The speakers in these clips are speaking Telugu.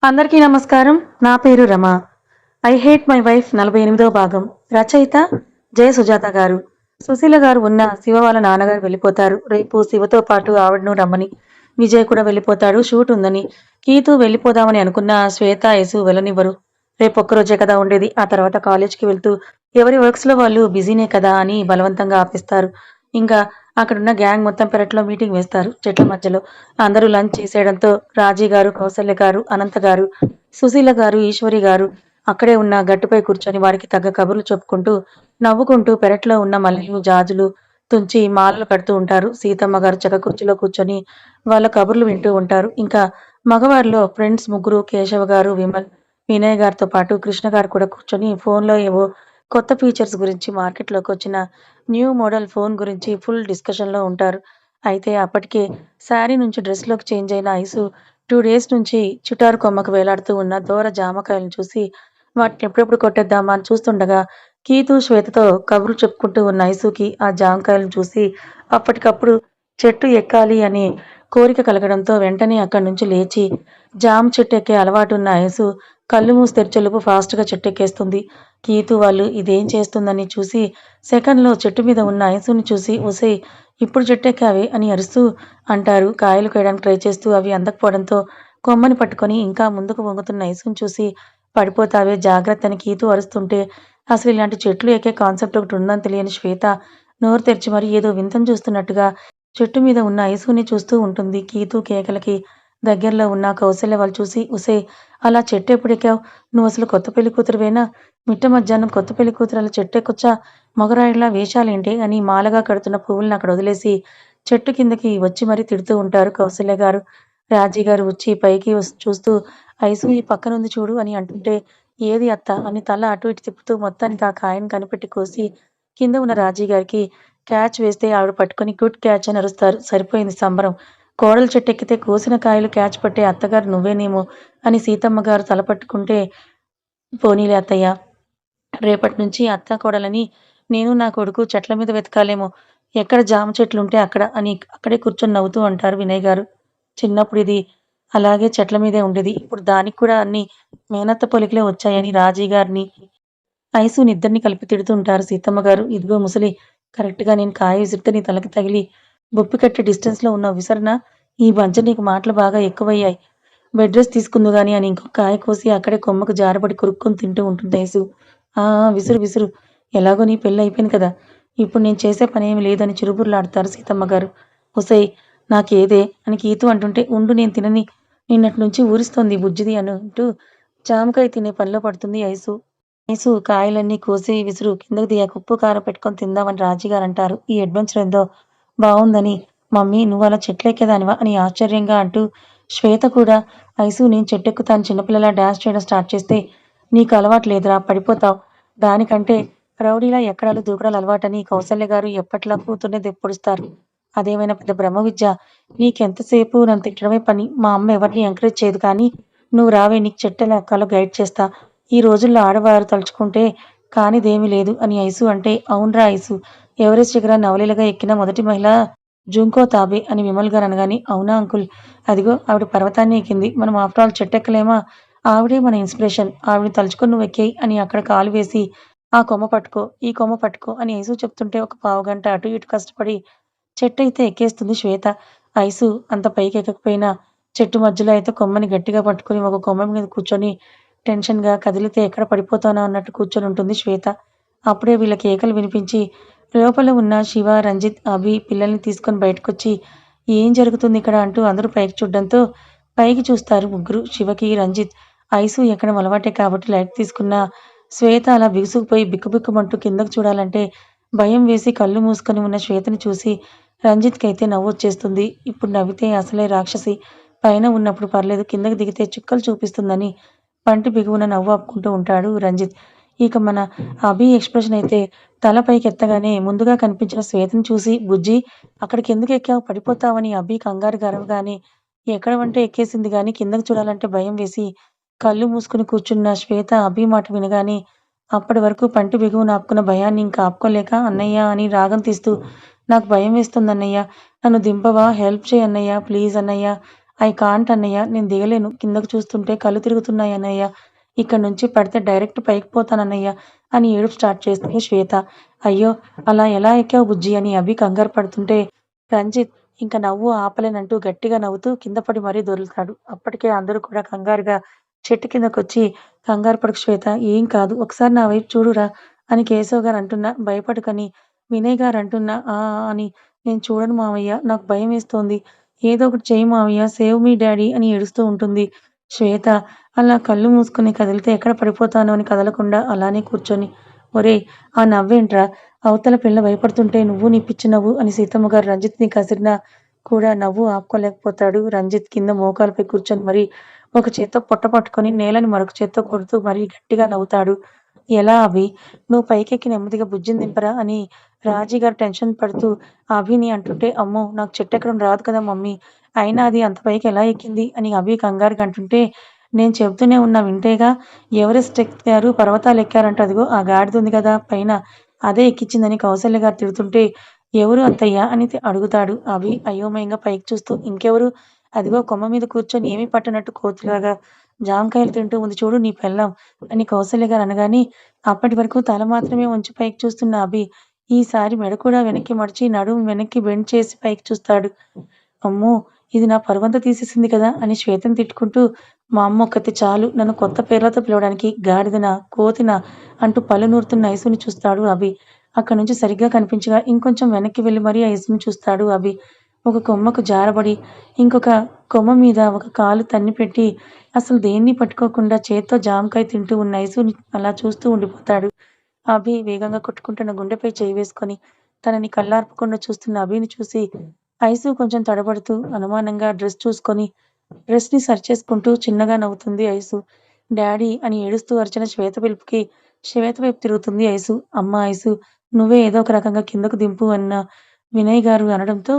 అందరికీ నమస్కారం. నా పేరు Rama. 'I hate my wife' 48వ భాగం. రచయిత జె. సుజాత గారు. సుశీల గారు ఉన్న శివ వాళ్ళ నాన్నగారు వెళ్ళిపోతారు. రేపు శివతో పాటు ఆవిడను రమ్మని. విజయ్ కూడా వెళ్ళిపోతాడు షూట్ ఉందని. కీతు వెళ్ళిపోదామని అనుకున్న శ్వేత, యశు వెళ్ళనివ్వరు. రేపొక్కరోజే కదా ఉండేది. ఆ తర్వాత కాలేజ్‌కి వెళ్తూ ఎవరి వర్క్స్‌లో వాళ్ళు బిజీనే కదా అని బలవంతంగా ఆపేస్తారు. ఇంకా అక్కడున్న గ్యాంగ్ మొత్తం పెరట్లో మీటింగ్ వేస్తారు చెట్ల మధ్యలో. అందరూ లంచ్ చేసేయడంతో రాజీ గారు, కౌసల్య గారు, అనంత గారు, సుశీల గారు, ఈశ్వరి గారు అక్కడే ఉన్న గట్టుపై కూర్చొని వారికి తగ్గ కబుర్లు చెప్పుకుంటూ, నవ్వుకుంటూ పెరట్లో ఉన్న మల్లెలు, జాజులు తుంచి మాలలు కడుతూ ఉంటారు. సీతమ్మ గారు చెక్క కుర్చీలో కూర్చొని వాళ్ళ కబుర్లు వింటూ ఉంటారు. ఇంకా మగవారిలో ఫ్రెండ్స్ ముగ్గురు కేశవ గారు, విమల్, వినయ్ గారితో పాటు కృష్ణ గారు కూడా కూర్చొని ఫోన్‌లో ఏవో కొత్త ఫీచర్స్ గురించి, మార్కెట్‌లోకొచ్చిన న్యూ మోడల్ ఫోన్ గురించి ఫుల్ డిస్కషన్‌లో ఉంటారు. అయితే అప్పటికే శారీ నుంచి డ్రెస్‌లోకి చేంజ్ అయిన ఐసు 2 డేస్ నుంచి చిటారు కొమ్మకు వేలాడుతూ ఉన్న దోర జామకాయలను చూసి వాటిని ఎప్పుడెప్పుడు కొట్టేద్దామా అని చూస్తుండగా కీతు, శ్వేతతో కబుర్లు చెప్పుకుంటూ ఉన్న ఐసుకి ఆ జామకాయలను చూసి అప్పటికప్పుడు చెట్టు ఎక్కాలి అనే కోరిక కలగడంతో వెంటనే అక్కడి నుంచి లేచి జామ చెట్టు ఎక్కే అలవాటున్న ఐసు కళ్ళు మూసి తెరిచేలోపు ఫాస్ట్‌గా చెట్టెక్కేస్తుంది. కీతు వాళ్ళు ఇదేం చేస్తుందని చూసి సెకండ్‌లో చెట్టు మీద ఉన్న ఐసుని చూసి ఒసేయ్! ఇప్పుడు చెట్టెక్కావే అని అరుస్తూ అంటారు. కాయలు కోయడానికి ట్రై చేస్తూ అవి అందకపోవడంతో కొమ్మని పట్టుకొని ఇంకా ముందుకు వంగుతున్న ఐసుని చూసి పడిపోతావే జాగ్రత్త అని కీతు అరుస్తుంటే అసలు ఇలాంటి చెట్లు ఎక్కే కాన్సెప్ట్ ఒకటి ఉందని తెలియని శ్వేత నోరు తెరిచి మరి ఏదో వింతను చూస్తున్నట్టుగా చెట్టు మీద ఉన్న ఐసుని చూస్తూ ఉంటుంది. కీతు కేకలకి దగ్గరలో ఉన్న కౌసల్య వాళ్ళు చూసి ఒసేయ్! అలా చెట్టు ఎప్పుడెక్కావు? నువ్వసలు కొత్త పెళ్లి కూతురివేనా? మిట్ట మధ్యాహ్నం కొత్త పెళ్లి కూతురు అలా చెట్టెక్కొచ్చా? మగరాయుడిలా వేషాలేంటి? అని మాలగా కడుతున్న పువ్వుల్ని అక్కడ వదిలేసి చెట్టు కిందకి వచ్చి మరీ తిడుతూ ఉంటారు కౌసల్య గారు. రాజీ గారు వచ్చి పైకి చూస్తూ ఐసు ఈ పక్కనుంది చూడు అని అంటుంటే ఏది అత్తా? అని తల అటు ఇటు తిప్పుతూ మొత్తానికి ఆ కాయని కనిపెట్టి కోసి కింద ఉన్న రాజీ గారికి క్యాచ్ వేస్తే ఆవిడ పట్టుకొని గుడ్ క్యాచ్ అని అరుస్తారు. సరిపోయింది సంబరం. కోడలు చెట్టెక్కితే కోసిన కాయలు క్యాచ్ పట్టే అత్తగారు నువ్వేనేమో అని సీతమ్మ గారు తల పట్టుకుంటే పోనీలే అత్తయ్య. రేపటి నుంచి అత్తా కోడలని నేను నా కొడుకు చెట్ల మీద వెతకాలేమో. ఎక్కడ జామ చెట్లుంటే అక్కడ అని అక్కడే కూర్చొని నవ్వుతూ అంటారు వినయ్ గారు. చిన్నప్పుడు ఇది అలాగే చెట్ల మీదే ఉండేది. ఇప్పుడు దానికి కూడా అన్ని మేనత్త పోలికలే వచ్చాయని రాజీ గారిని, ఐసుని ఇద్దరిని కలిపి తిడుతుంటారు సీతమ్మ గారు. ఇదిగో ముసలి కరెక్ట్‌గా నేను కాయ విసిరితే నీ తలకి తగిలి బొప్పి కట్టే డిస్టెన్స్‌లో ఉన్నావు విసరనా? ఈ మధ్య నీకు మాటలు బాగా ఎక్కువయ్యాయి. బెడ్ రెస్ట్ తీసుకుందువు గాని అని ఇంకొక కాయ కోసి అక్కడే కొమ్మకు జారబడి కొరుక్కొని తింటూ ఉంటుంది ఐసు. ఆ! ఆ! విసురు విసురు. ఎలాగో నీ పెళ్లయిపోయింది కదా! ఇప్పుడు నేను చేసే పనేమి లేదని చిరుబుర్లాడతారు సీతమ్మ గారు. ఒసేయ్! నాకేదే అని కీతు అంటుంటే ఉండు నేను తినని. నిన్నటి నుంచి ఊరిస్తోంది ఈ బుజ్జిది అంటూ జామకాయ తినే పనిలో పడుతుంది ఐసు. ఐసు కాయలన్నీ కోసి విసురు కిందకి దిగాక ఉప్పు, కారం పెట్టుకొని తిందామని రాజీగారంటారు. ఈ అడ్వెంచర్ ఏందో బావుందని. మమ్మీ నువ్వలా చెట్లెక్కేదానివా అని ఆశ్చర్యంగా అంటూ శ్వేత కూడా ఐసు నేను చెట్టెక్కుతాను చిన్నపిల్లలా డాన్స్ చేయడం స్టార్ట్ చేస్తే నీకు అలవాటు లేదురా పడిపోతావు. దానికంటే రౌడీలా ఎక్కడాలు దూకడాలు అలవాటని కౌసల్య గారు ఎప్పట్లా కూతుర్నే దెప్పొడుస్తారు. అదేమైనా పెద్ద బ్రహ్మ విద్య. నీకెంతసేపు నన్ను తిట్టడమే పని. మా అమ్మ ఎవరిని ఎంకరేజ్ చేయదు కానీ నువ్వు రావే నీకు చెట్టెలా ఎక్కాలో గైడ్ చేస్తా. ఈ రోజుల్లో ఆడవారు తలుచుకుంటే కానిదేమీ లేదు అని ఐసు అంటే అవునురా ఐసు. ఎవరెస్ట్ శిఖరాన్ని అవలీలగా ఎక్కిన మొదటి మహిళ జుంకో తాబే అని విమల్ గారు అనగానే అవునా అంకుల్. అదిగో ఆవిడ పర్వతాన్ని ఎక్కింది. మనం ఆఫ్టర్ ఆల్ చెట్టెక్కలేమా? ఆవిడే మన ఇన్స్‌పిరేషన్. ఆవిడని తలుచుకొని నువ్వెక్కేయి అని అక్కడ కాలు వేసి ఆ కొమ్మ పట్టుకో, ఈ కొమ్మ పట్టుకో అని ఐసు చెప్తుంటే ఒక పావుగంట అటు ఇటు కష్టపడి చెట్టయితే ఎక్కేస్తుంది శ్వేత. ఐసు అంత పైకెక్కకపోయినా చెట్టు మధ్యలో అయితే కొమ్మని గట్టిగా పట్టుకొని ఒక కొమ్మ మీద కూర్చొని టెన్షన్‌గా కదిలితే ఎక్కడ పడిపోతానో అన్నట్టు కూర్చొనుంటుంది శ్వేత. అప్పుడే వీళ్ళ కేకలు వినిపించి లోపల ఉన్న శివ, రంజిత్, అభి పిల్లల్ని తీసుకొని బయటకొచ్చి ఏం జరుగుతుందిక్కడ అంటూ అందరూ పైకి చూడడంతో పైకి చూస్తారు ముగ్గురు. శివకి, రంజిత్ ఐసు ఎక్కడం అలవాటే కాబట్టి లైట్ తీసుకున్న శ్వేత అలా బిగుసుకుపోయి బిక్కుబిక్కుమంటూ కిందకు చూడాలంటే భయం వేసి కళ్ళు మూసుకొని ఉన్న శ్వేతని చూసి రంజిత్‌కైతే నవ్వొచ్చేస్తుంది. ఇప్పుడు నవ్వితే అసలే రాక్షసి. పైన ఉన్నప్పుడు పర్లేదు కిందకి దిగితే చుక్కలు చూపిస్తుందని పంటి బిగువున నవ్వు ఆపుకుంటూ ఉంటాడు రంజిత్. ఇక మన అభి ఎక్స్‌ప్రెషన్ అయితే తల పైకెత్తగానే ముందుగా కనిపించిన శ్వేతని చూసి బుజ్జీ అక్కడికెందుకు ఎక్కావు పడిపోతావని అభి కంగారుగా అరవగానే ఎక్కడమంటే ఎక్కేసింది గానీ కిందకి చూడాలంటే భయం వేసి కళ్ళు మూసుకొని కూర్చున్న శ్వేత అభి మాట వినగానే అప్పటి వరకు పంటి బిగువున ఆపుకున్న భయాన్ని ఇంకా ఆపుకోలేక అన్నయ్య అని రాగం తీస్తూ నాకు భయం వేస్తుందన్నయ్య. నన్ను దింపవా? హెల్ప్ చెయ్ అన్నయ్య. ప్లీజ్ అన్నయ్య ఐ కాంట్ అన్నయ్య. నేను దిగలేను. కిందకు చూస్తుంటే కళ్ళు తిరుగుతున్నాయన్నయ్య. ఇక్కడి నుంచి పడితే డైరెక్ట్ పైకి పోతానన్నయ్య అని ఏడుపు స్టార్ట్ చేస్తుంది శ్వేత. అయ్యో! అలా ఎలా ఎక్కావు బుజ్జీ అని అభి కంగారు పడుతుంటే రంజిత్ ఇంక నవ్వు ఆపలేనంటూ గట్టిగా నవ్వుతూ కింద పడి మరీ దొర్లుతాడు. అప్పటికే అందరూ కూడా కంగారుగా చెట్టు కిందకొచ్చి కంగారు పడకు శ్వేత ఏం కాదు. ఒకసారి నా వైపు చూడురా అని కేశవ్ గారు అంటున్నా భయపడకని వినయ్ గారు అంటున్నా ఆ! అని నేను చూడను మావయ్య. నాకు భయమేస్తోంది. ఏదో ఒకటి చెయ్యి మావయ్య. సేవ్ మీ డాడీ అని ఏడుస్తూ ఉంటుంది. శ్వేత అలా కళ్ళు మూసుకొని కదిలితే ఎక్కడ పడిపోతానో అని కదలకుండా అలానే కూర్చొని ఒరేయ్! ఆ నవ్వేంట్రా? అవతల పిల్ల భయపడుతుంటే నువ్వు నీ పిచ్చి నవ్వు అని సీతమ్మ గారు రంజిత్‌ని కసిరినా కూడా నవ్వు ఆపుకోలేకపోతాడు. రంజిత్ కింద మోకాలుపై కూర్చొని మరి ఒక చేత్తో పొట్ట పట్టుకొని నేలని మరొక చేత్తో కొడుతూ మరీ గట్టిగా నవ్వుతాడు. ఎలా అభి? నువ్వు పైకెక్కి నెమ్మదిగా బుజ్జిని దింపరా అని రాజీ గారు టెన్షన్ పడుతూ అభిని అంటుంటే అమ్మో! నాకు చెట్టెక్కడం రాదు కదా మమ్మీ! అయినా అది అంత పైకి ఎలా ఎక్కింది? అని అభి కంగారుగా అంటుంటే నేను చెబుతూనే ఉన్నా వింటేగా ఎవరెస్ట్ ఎక్కారు, పర్వతాలెక్కారంట అదిగో ఆ గాడిదుంది గదా పైన అదే ఎక్కించిందని కౌసల్య గారు తిడుతుంటే ఎవరు అత్తయ్య అని అడుగుతాడు అభి అయోమయంగా పైకి చూస్తూ. ఇంకెవరు? అదిగో కొమ్మ మీద కూర్చొని ఏమీ పట్టనట్టు కోతిలాగా జాంకాయలు తింటూ ఉంది చూడు నీ పెళ్ళాం అని కౌసల్య గారు అనగానే అప్పటి వరకు తల మాత్రమే వంచి పైకి చూస్తున్న అభి ఈసారి మెడ కూడా వెనక్కి మడిచి నడుం వెనక్కి బెండ్ చేసి పైకి చూస్తాడు. అమ్మో! ఇది నా పరువంతా తీసేసింది కదా! అని శ్వేతని తిట్టుకుంటూ మా అమ్మ ఒక్కతి చాలు నన్ను కొత్త పేర్లతో పిలవడానికి గాడిదనా? కోతినా? అంటూ పళ్ళు నూరుతున్న ఐసుని చూస్తాడు అభి. అక్కడి నుంచి సరిగ్గా కనిపించగా ఇంకొంచెం వెనక్కి వెళ్లి మరీ ఐసుని చూస్తాడు అభి. ఒక కొమ్మకు జారబడి ఇంకొక కొమ్మ మీద ఒక కాలు తన్నిపెట్టి అసలు దేన్నీ పట్టుకోకుండా చేత్తో జామకాయ తింటూ ఉన్న ఐసుని అలా చూస్తూ ఉండిపోతాడు. అభి వేగంగా కొట్టుకుంటున్న గుండెపై చేయి వేసుకొని తనని కళ్ళార్పకుండా చూస్తున్న అభిని చూసి ఐసు కొంచెం తడబడుతూ అనుమానంగా డ్రెస్‌ని సరిచేసుకుంటూ చిన్నగా నవ్వుతుంది ఐసు. డాడీ అని ఏడుస్తూ అరిచిన శ్వేత పిలుపుకి శ్వేత వైపు తిరుగుతుంది ఐసు. అమ్మా ఐసు నువ్వే ఏదో ఒక రకంగా కిందకు దింపు అన్న వినయ్ గారు అనడంతో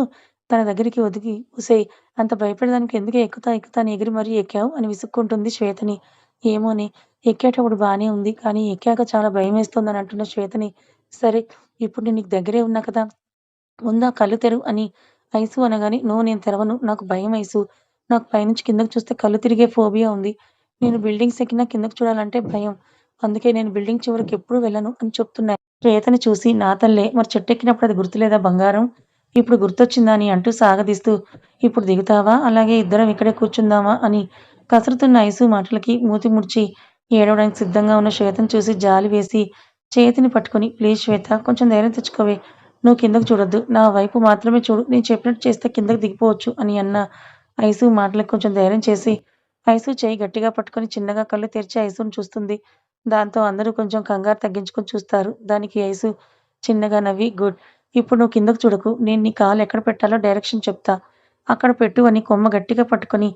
తన దగ్గరికి ఒదిగి ఒసేయ్! అంత భయపడేదానికి ఎందుకే ఎక్కుతా అని ఎగిరి మరీ ఎక్కావు అని విసుక్కుంటుంది శ్వేతని. ఏమోనే ఎక్కేటప్పుడు బానే ఉంది. కానీ ఎక్కాక చాలా భయమేస్తోందని అంటున్న శ్వేతని సరే ఇప్పుడు నేను నీకు దగ్గరే ఉన్నా కదా! ముందా కళ్ళు తెరువు అని ఐసు అనగానే నో నేను తెరవను. నాకు భయం ఐసు. నాకు పైనుంచి కిందకి చూస్తే కళ్ళు తిరిగే ఫోబియా ఉంది. నేను బిల్డింగ్స్ ఎక్కినా కిందకి చూడాలంటే భయం. అందుకే నేను బిల్డింగ్ చివరికి ఎప్పుడూ వెళ్ళను అని చెప్తున్నా. శ్వేతని చూసి నా తల్లే మరి చెట్టెక్కినప్పుడు అది గుర్తులేదా బంగారం? ఇప్పుడు గుర్తొచ్చిందా అని అంటూ సాగదీస్తూ ఇప్పుడు దిగుతావా? అలాగే ఇద్దరం ఇక్కడే కూర్చుందామా? అని కసురుతున్న ఐసు మాటలకి మూతి ముడిచి ఏడవడానికి సిద్ధంగా ఉన్న శ్వేతని చూసి జాలి వేసి చేతిని పట్టుకొని ప్లీజ్ శ్వేత కొంచెం ధైర్యం తెచ్చుకోవే. నువ్వు కిందకు చూడొద్దు. నా వైపు మాత్రమే చూడు. నేను చెప్పినట్టు చేస్తే కిందకి దిగిపోవచ్చు అని అన్న ఐసు మాటలకు కొంచెం ధైర్యం చేసి ఐసు చెయ్యి గట్టిగా పట్టుకొని చిన్నగా కళ్ళు తెరిచి ఐసుని చూస్తుంది. దాంతో అందరూ కొంచెం కంగారు తగ్గించుకొని చూస్తారు. దానికి ఐసు చిన్నగా నవ్వి గుడ్. ఇప్పుడు నువ్వు కిందకు చూడకు. నేను నీ కాలు ఎక్కడ పెట్టాలో డైరెక్షన్ చెప్తా. అక్కడ పెట్టు అని కొమ్మ గట్టిగా పట్టుకొని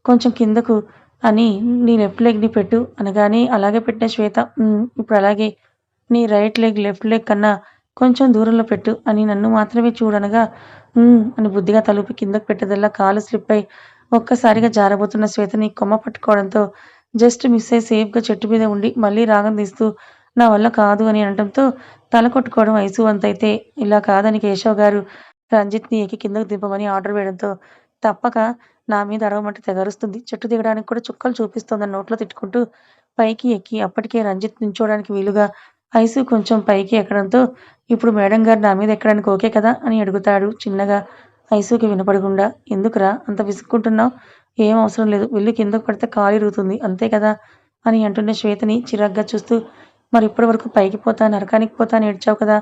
కొంచెం కిందకు అని నీ లెఫ్ట్ లెగ్‌ని పెట్టు అనగానే అలాగే పెట్టిన శ్వేత ఇప్పుడు అలాగే నీ రైట్ లెగ్ లెఫ్ట్ లెగ్ కన్నా కొంచెం దూరంలో పెట్టు అని నన్ను మాత్రమే చూడనగా అని బుద్ధిగా తలూపి కిందకు పెట్టేదల్లా కాలు స్లిప్ అయి ఒక్కసారిగా జారబోతున్న శ్వేతని కొమ్మ పట్టుకోవడంతో జస్ట్ మిస్ అయి సేఫ్‌గా చెట్టు మీద ఉండి మళ్ళీ రాగం తీస్తూ నా వల్ల కాదు అని అనడంతో తల కొట్టుకోవడం ఐసు వంతైతే ఇలా కాదని కేశవ్ గారు రంజిత్‌ని ఎక్కి కిందకు దింపమని ఆర్డర్ వేయడంతో తప్పక నా మీద అరవమంటే తెగరుస్తుంది. చెట్టు దిగడానికి కూడా చుక్కలు చూపిస్తోందని నోట్లో తిట్టుకుంటూ పైకి ఎక్కి అప్పటికే రంజిత్ నించోడానికి వీలుగా ఐసు కొంచెం పైకి ఎక్కడంతో ఇప్పుడు మేడం గారు నా మీద ఎక్కడానికి ఓకే కదా అని అడుగుతాడు చిన్నగా ఐసుకి వినపడకుండా. ఎందుకురా అంత విసుక్కుంటున్నావు? ఏం అవసరం లేదు. వెళ్లి కిందకు పడితే కాలు ఇరుగుతుంది అంతే కదా అని అంటున్న శ్వేతని చిరాగ్గా చూస్తూ మరి ఇప్పటి వరకు పైకి పోతా నరకానికి పోతా అని ఏడ్చావు కదా!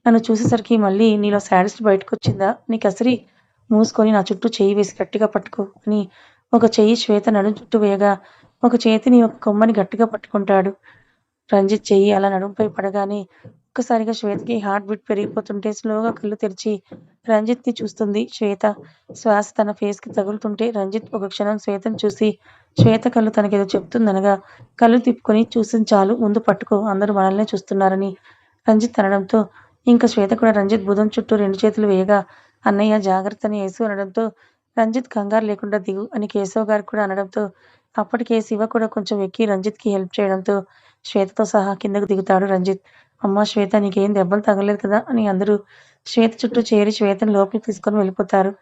నన్ను చూసేసరికి మళ్ళీ నీలో శాడిస్ట్ బయటకొచ్చిందా? నీ కసిరి మూసుకొని నా చుట్టూ చెయ్యి వేసి గట్టిగా పట్టుకో అని ఒక చెయ్యి శ్వేత నడుం చుట్టూ వేయగా ఒక చేతిని ఒక కొమ్మని గట్టిగా పట్టుకుంటాడు. రంజిత్ చెయ్యి అలా నడుంపై పడగానే ఒక్కసారిగా శ్వేతకి హార్ట్ బీట్ పెరిగిపోతుంటే స్లోగా కళ్ళు తెరిచి రంజిత్‌ని చూస్తుంది శ్వేత. శ్వాస తన ఫేస్‌కి తగులుతుంటే రంజిత్ ఒక క్షణం శ్వేతని చూసి శ్వేత కళ్ళు తనకేదో చెప్తుందనగా కళ్ళు తిప్పుకొని చూసింది చాలు ముందు పట్టుకో అందరూ మనల్నే చూస్తున్నారని రంజిత్ అనడంతో ఇంక శ్వేత కూడా రంజిత్ భుజం చుట్టూ 2 చేతులు వేయగా అన్నయ్య జాగ్రత్త అని యేసు అనడంతో రంజిత్ కంగారు లేకుండా దిగు అని కేశవ్ గారు కూడా అనడంతో అప్పటికే శివ కూడా కొంచెం ఎక్కి రంజిత్‌కి హెల్ప్ చేయడంతో శ్వేతతో సహా కిందకు దిగుతాడు రంజిత్. అమ్మా శ్వేత నీకేం దెబ్బలు తగలలేదు కదా అని అందరూ శ్వేత చుట్టూ చేరి శ్వేతని లోపలికి తీసుకొని వెళ్ళిపోతారు.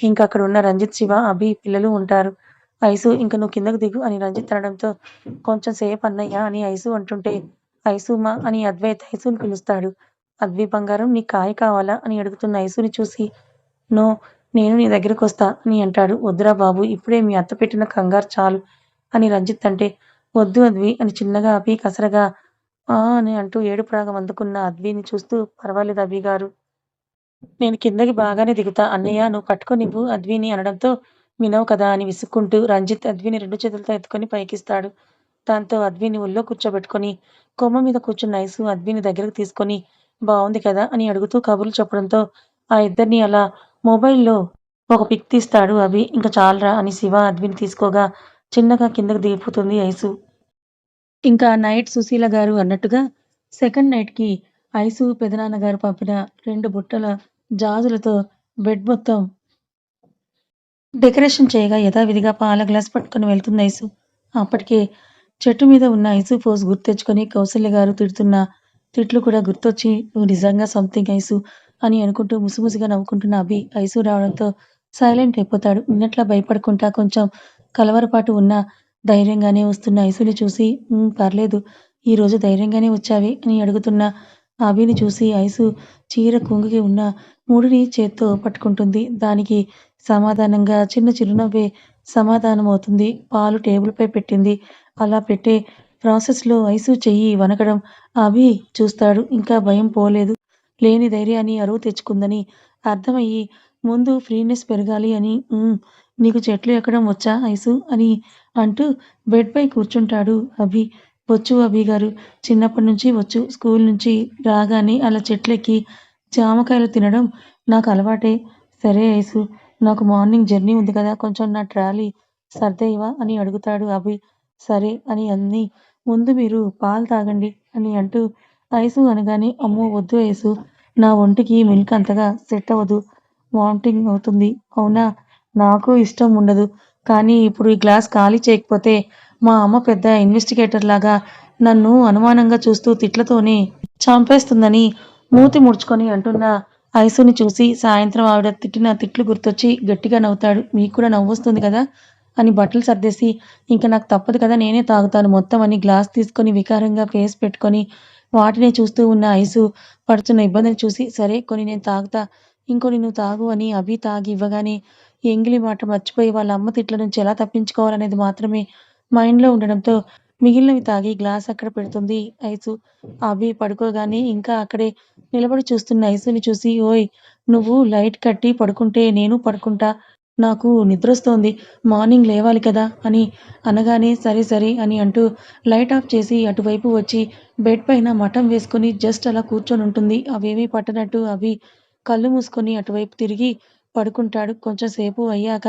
ఇంకా అక్కడ ఉన్న రంజిత్, శివ, అభి పిల్లలు ఉంటారు. ఐసు ఇంక నువ్వు కిందకు దిగు అని రంజిత్ అనడంతో కొంచెం సేపు అన్నయ్య అని ఐసు అంటుంటే ఐసుమా అని అద్వైత్ ఐసుని పిలుస్తాడు. అద్వి బంగారం నీకు కాయ కావాలా అని అడుగుతున్న ఐసుని చూసి నో నేను నీ దగ్గరకొస్తా అని అంటాడు. వద్దురా బాబు ఇప్పుడే మీ అత్త పెట్టిన కంగారు చాలు అని రంజిత్ అంటే వద్దు అద్వి అని చిన్నగా అభి కసరగా అని అంటూ ఏడుపు రాగం అందుకున్న అద్విని చూస్తూ పర్వాలేదు అభి గారు నేను కిందకి బాగానే దిగుతా. అన్నయ్య నువ్వు పట్టుకోనివ్వు అద్విని అనడంతో వినవు కదా అని విసుక్కుంటూ రంజిత్ అద్విని 2 చేతులతో ఎత్తుకొని పైకిస్తాడు. దాంతో అద్విని ఒళ్ళో కూర్చోబెట్టుకొని కొమ్మ మీద కూర్చున్న ఐసు అద్విని దగ్గరకు తీసుకొని బావుంది కదా అని అడుగుతూ కబుర్లు చెప్పడంతో ఆ ఇద్దరిని అలా మొబైల్‌లో ఒక పిక్ తీస్తాడు అభి. ఇంక చాలురా అని శివ అద్విని తీసుకోగా చిన్నగా కిందకి దిగిపోతుంది ఐసు. ఇంకా నైట్ సుశీల గారు అన్నట్టుగా సెకండ్ నైట్‌కి ఐసు పెదనాన్నగారు పంపిన 2 బుట్టల జాజులతో బెడ్ మొత్తం డెకరేషన్ చేయగా యథావిధిగా పాల గ్లాస్ పట్టుకొని వెళ్తుంది ఐసు. అప్పటికే చెట్టు మీద ఉన్న ఐసు పోజ్ గుర్తు తెచ్చుకొని కౌసల్య గారు తిడుతున్న తిట్లు కూడా గుర్తొచ్చి నువ్వు నిజంగా సంథింగ్ ఐసు అని అనుకుంటూ ముసిముసిగా నవ్వుకుంటున్న అభి ఐసు రావడంతో సైలెంట్ అయిపోతాడు. నిన్నట్లా భయపడకుండా కొంచెం కలవరపాటు ఉన్న ధైర్యంగానే వస్తున్న ఐసుని చూసి పర్లేదు ఈరోజు ధైర్యంగానే వచ్చావే అని అడుగుతున్న అభిని చూసి ఐసు చీర కొంగుకి ఉన్న ముడిని చేత్తో పట్టుకుంటుంది. దానికి సమాధానంగా చిన్న చిరునవ్వే సమాధానమవుతుంది. పాలు టేబుల్‌పై పెట్టింది. అలా పెట్టే ప్రాసెస్‌లో ఐసు చెయ్యి వణకడం అభి చూస్తాడు. ఇంకా భయం పోలేదు. లేని ధైర్యాన్ని అరువు తెచ్చుకుందని అర్థమయ్యి ముందు ఫ్రీనెస్ పెరగాలి అని నీకు చెట్లు ఎక్కడం వచ్చా ఐసు అని అంటూ బెడ్‌పై కూర్చుంటాడు అభి. వచ్చు అభిగారు. చిన్నప్పటి నుంచి వచ్చు. స్కూల్ నుంచి రాగానే అలా చెట్లెక్కి జామకాయలు తినడం నాకు అలవాటే. సరే ఐసు నాకు మార్నింగ్ జర్నీ ఉంది కదా! కొంచెం నా ట్రాలీ సర్దేయవా అని అడుగుతాడు అభి. సరే అని అంది. ముందు మీరు పాలు తాగండి అని అంటూ ఐసు అనగానే అమ్మో వద్దు ఐసు నా ఒంటికి మిల్క్ అంతగా సెట్ అవ్వదు. వామిటింగ్ అవుతుంది. అవునా? నాకు ఇష్టం ఉండదు. కానీ ఇప్పుడు ఈ గ్లాస్ ఖాళీ చేయకపోతే మా అమ్మ పెద్ద ఇన్వెస్టిగేటర్ లాగా నన్ను అనుమానంగా చూస్తూ తిట్లతోనే చంపేస్తుందని మూతి ముడుచుకొని అంటున్న ఐసుని చూసి సాయంత్రం ఆవిడ తిట్టిన తిట్లు గుర్తొచ్చి గట్టిగా నవ్వుతాడు. మీకు కూడా నవ్వొస్తుంది కదా అని బట్టలు సర్దేసి ఇంక నాకు తప్పదు కదా నేనే తాగుతాను మొత్తం అని గ్లాస్ తీసుకొని వికారంగా ఫేస్ పెట్టుకొని వాటినే చూస్తూ ఉన్న ఐసు పడుతున్న ఇబ్బందిని చూసి సరే కొన్ని నేను తాగుతా ఇంకొన్ని నువ్వు తాగు అని అభి తాగి ఇవ్వగానే ఎంగిలి మాట మర్చిపోయి వాళ్ళ అమ్మ తిట్ల నుంచి ఎలా తప్పించుకోవాలనేది మాత్రమే మైండ్‌లో ఉండడంతో మిగిలినవి తాగి గ్లాస్ అక్కడ పెడుతుంది ఐసు. అభి పడుకోగానే ఇంకా అక్కడే నిలబడి చూస్తున్న ఐసుని చూసి ఓయ్! నువ్వు లైట్ కట్టి పడుకుంటే నేను పడుకుంటా. నాకు నిద్రొస్తోంది. మార్నింగ్ లేవాలి కదా! అని అనగానే సరే సరే అని అంటూ లైట్ ఆఫ్ చేసి అటువైపు వచ్చి బెడ్ పైన మఠం వేసుకొని జస్ట్ అలా కూర్చొనుంటుంది. అవేమీ పట్టనట్టు అభి కళ్ళు మూసుకొని అటువైపు తిరిగి పడుకుంటాడు. కొంచెం సేపు అయ్యాక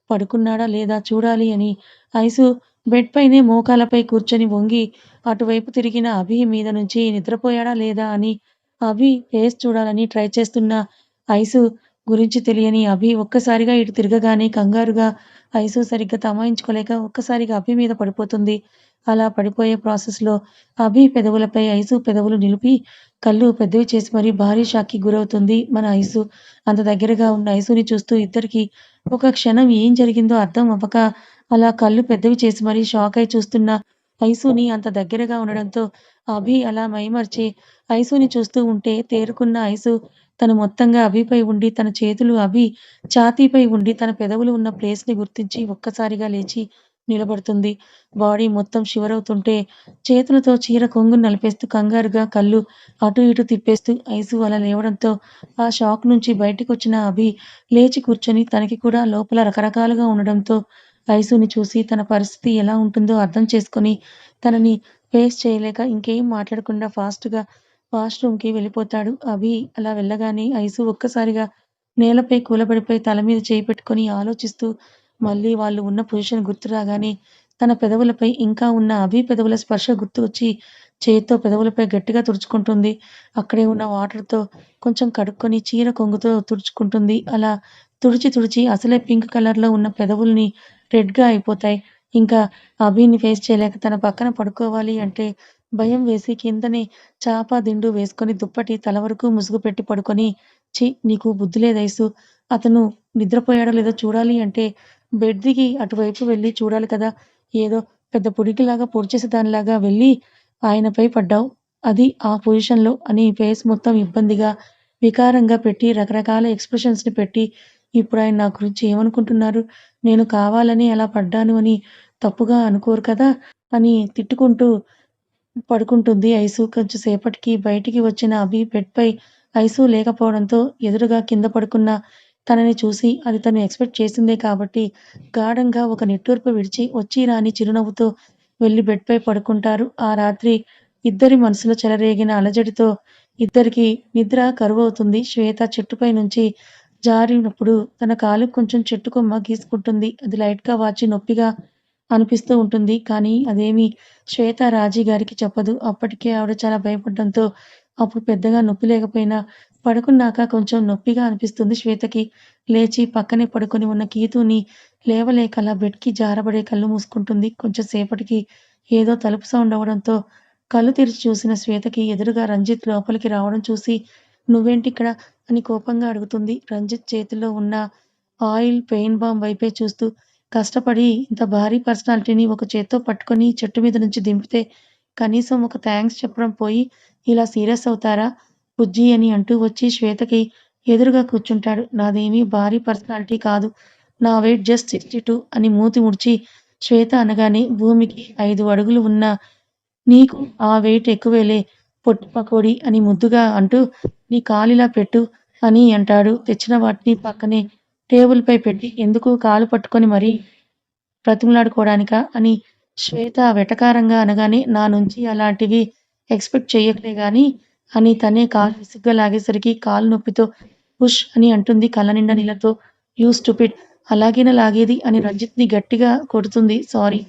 పడుకున్నాడా లేదా చూడాలి అని ఐసు బెడ్ పైనే మోకాళ్ళపై కూర్చొని వంగి అటువైపు తిరిగిన అభి మీద నుంచి నిద్రపోయాడా లేదా అని అభి ఫేస్ చూడాలని ట్రై చేస్తున్న ఐసు గురించి తెలియని అభి ఒక్కసారిగా ఇటు తిరగగానే కంగారుగా ఐసు సరిగ్గా తమాయించుకోలేక ఒక్కసారిగా అభి మీద పడిపోతుంది. అలా పడిపోయే ప్రాసెస్‌లో అభి పెదవులపై ఐసు పెదవులు నిలిపి కళ్ళు పెద్దవి చేసి మరీ భారీ షాక్‌కి గురవుతుంది మన ఐసు. అంత దగ్గరగా ఉన్న ఐసుని చూస్తూ ఇద్దరికీ ఒక క్షణం ఏం జరిగిందో అర్థం అవ్వక అలా కళ్ళు పెద్దవి చేసి మరీ షాకై చూస్తున్న ఐసుని అంత దగ్గరగా ఉండడంతో అభి అలా మైమరిచి ఐసుని చూస్తూ ఉంటే తేరుకున్న ఐసు తను మొత్తంగా అభిపై ఉండి తన చేతులు అభి ఛాతీపై ఉండి తన పెదవులు ఉన్న ప్లేస్‌ని గుర్తించి ఒక్కసారిగా లేచి నిలబడుతుంది. బాడీ మొత్తం షివరవుతుంటే చేతులతో చీర కొంగును నలిపేస్తూ కంగారుగా కళ్ళు అటు ఇటు తిప్పేస్తూ ఐసు అలా లేవడంతో ఆ షాక్ నుంచి బయటికొచ్చిన అభి లేచి కూర్చొని తనకి కూడా లోపల రకరకాలుగా ఉండడంతో ఐసుని చూసి తన పరిస్థితి ఎలా ఉంటుందో అర్థం చేసుకొని తనని ఫేస్ చేయలేక ఇంకేం మాట్లాడకుండా ఫాస్ట్‌గా వాష్‌రూమ్‌కి వెళ్ళిపోతాడు. అభి అలా వెళ్ళగానే ఐసు ఒక్కసారిగా నేలపై కూలబడిపోయి తల మీద చేయి పెట్టుకొని ఆలోచిస్తూ మళ్ళీ వాళ్ళు ఉన్న పొజిషన్ గుర్తు రాగానే తన పెదవులపై ఇంకా ఉన్న అభి పెదవుల స్పర్శ గుర్తు వచ్చి చేత్తో పెదవులపై గట్టిగా తుడుచుకుంటుంది. అక్కడే ఉన్న వాటర్‌తో కొంచెం కడుక్కొని చీర కొంగుతో తుడుచుకుంటుంది. అలా తుడిచి తుడిచి అసలే పింక్ కలర్‌లో ఉన్న పెదవుల్ని రెడ్‌గా అయిపోతాయి. ఇంకా అభిని ఫేస్ చేయలేక తన పక్కన పడుకోవాలి అంటే భయం వేసి కిందనే చాప దిండు వేసుకొని దుప్పటి తల వరకు ముసుగు పెట్టి పడుకొని నీకు బుద్ధి లేదా ఐసు? అతను నిద్రపోయాడో లేదో చూడాలి అంటే బెడ్ దిగి అటువైపు వెళ్లి చూడాలి కదా! ఏదో పెద్ద పుడికిలాగా పొడిచేసే దానిలాగా వెళ్లి ఆయనపై పడ్డావు. అది ఆ పొజిషన్‌లో అని ఫేస్ మొత్తం ఇబ్బందిగా, వికారంగా పెట్టి రకరకాల ఎక్స్‌ప్రెషన్స్‌ని పెట్టి ఇప్పుడాయన నా గురించి ఏమనుకుంటున్నారు? నేను కావాలని అలా పడ్డాను అని తప్పుగా అనుకోరు కదా! అని తిట్టుకుంటూ పడుకుంటుంది ఐసు. కొంచెం సేపటికి బయటికి వచ్చిన అభి బెడ్‌పై ఐసు లేకపోవడంతో ఎదురుగా కింద పడుకున్న తనని చూసి అది తను ఎక్స్‌పెక్ట్ చేసిందే కాబట్టి గాఢంగా ఒక నిట్టూర్పు విడిచి వచ్చీ రాని చిరునవ్వుతో వెళ్లి బెడ్‌పై పడుకుంటారు. ఆ రాత్రి ఇద్దరి మనసులో చెలరేగిన అలజడితో ఇద్దరికీ నిద్ర కరువవుతుంది. శ్వేత చెట్టుపై నుంచి జారినప్పుడు తన కాలు కొంచెం చెట్టు కొమ్మ గీసుకుంటుంది. అది లైట్‌గా వాచి నొప్పిగా అనిపిస్తూ ఉంటుంది. కానీ అదేమీ శ్వేత రాజీ గారికి చెప్పదు. అప్పటికే ఆవిడ చాలా భయపడడంతో అప్పుడు పెద్దగా నొప్పి లేకపోయినా పడుకున్నాక కొంచెం నొప్పిగా అనిపిస్తుంది శ్వేతకి. లేచి పక్కనే పడుకొని ఉన్న కీతుని లేవలేక అలా బెడ్‌కి జారబడి కళ్ళు మూసుకుంటుంది. కొంచెం సేపటికి ఏదో తలుపు సౌండ్ అవ్వడంతో కళ్ళు తెరిచి చూసిన శ్వేతకి ఎదురుగా రంజిత్ లోపలికి రావడం చూసి "నువ్వేంటిక్కడ?" అని కోపంగా అడుగుతుంది. రంజిత్ చేతిలో ఉన్న ఆయిల్ పెయిన్ బాంబ్ వైపే చూస్తూ కష్టపడి ఇంత భారీ పర్సనాలిటీని ఒక చేత్తో పట్టుకొని చెట్టు మీద నుంచి దింపితే కనీసం ఒక థాంక్స్ చెప్పడం పోయి ఇలా సీరియస్ అవుతారా బుజ్జీ అని అంటూ వచ్చి శ్వేతకి ఎదురుగా కూర్చుంటాడు. నాదేమీ భారీ పర్సనాలిటీ కాదు. నా వెయిట్ జస్ట్ 62 అని మూతి ముడిచి శ్వేత అనగానే భూమికి 5 అడుగులు ఉన్న నీకు ఆ వెయిట్ ఎక్కువేలే పొట్టి పకోడీ అని ముద్దుగా అంటూ నీ కాలిలా పెట్టు అని అంటాడు. తెచ్చిన వాటిని పక్కనే టేబుల్‌పై పెట్టి ఎందుకు కాలు పట్టుకొని మరీ బ్రతిమలాడుకోవడానికా? అని శ్వేత వెటకారంగా అనగానే నా నుంచి అలాంటివి ఎక్స్‌పెక్ట్ చెయ్యకులే గానీ అని తనే కాలు విసుగ్గా లాగేసరికి కాలు నొప్పితో ఉష్ అని అంటుంది కళ్ళనిండా నీళ్ళతో. యూ స్టూపిడ్ అలాగేనా లాగేది అని రంజిత్‌ని గట్టిగా కొడుతుంది. సారీ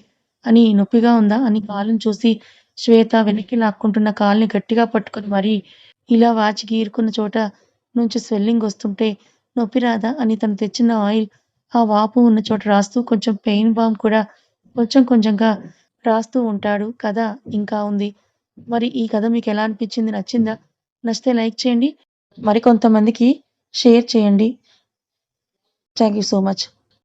అని నొప్పిగా ఉందా? అని కాలుని చూసి శ్వేత వెనక్కి లాక్కుంటున్న కాలుని గట్టిగా పట్టుకొని మరీ ఇలా వాచి గీరుకున్న చోట నుంచి స్వెల్లింగ్ వస్తుంటే నొప్పి రాదా? అని తను తెచ్చిన ఆయిల్ ఆ వాపు ఉన్న చోట రాస్తూ కొంచెం పెయిన్ బామ్ కూడా కొంచెం కొంచెంగా రాస్తూ ఉంటాడు. కథ ఇంకా ఉంది. మరి ఈ కథ మీకెలా అనిపించింది? నచ్చిందా? నచ్చితే లైక్ చేయండి. మరికొంతమందికి షేర్ చేయండి. Thank you so much.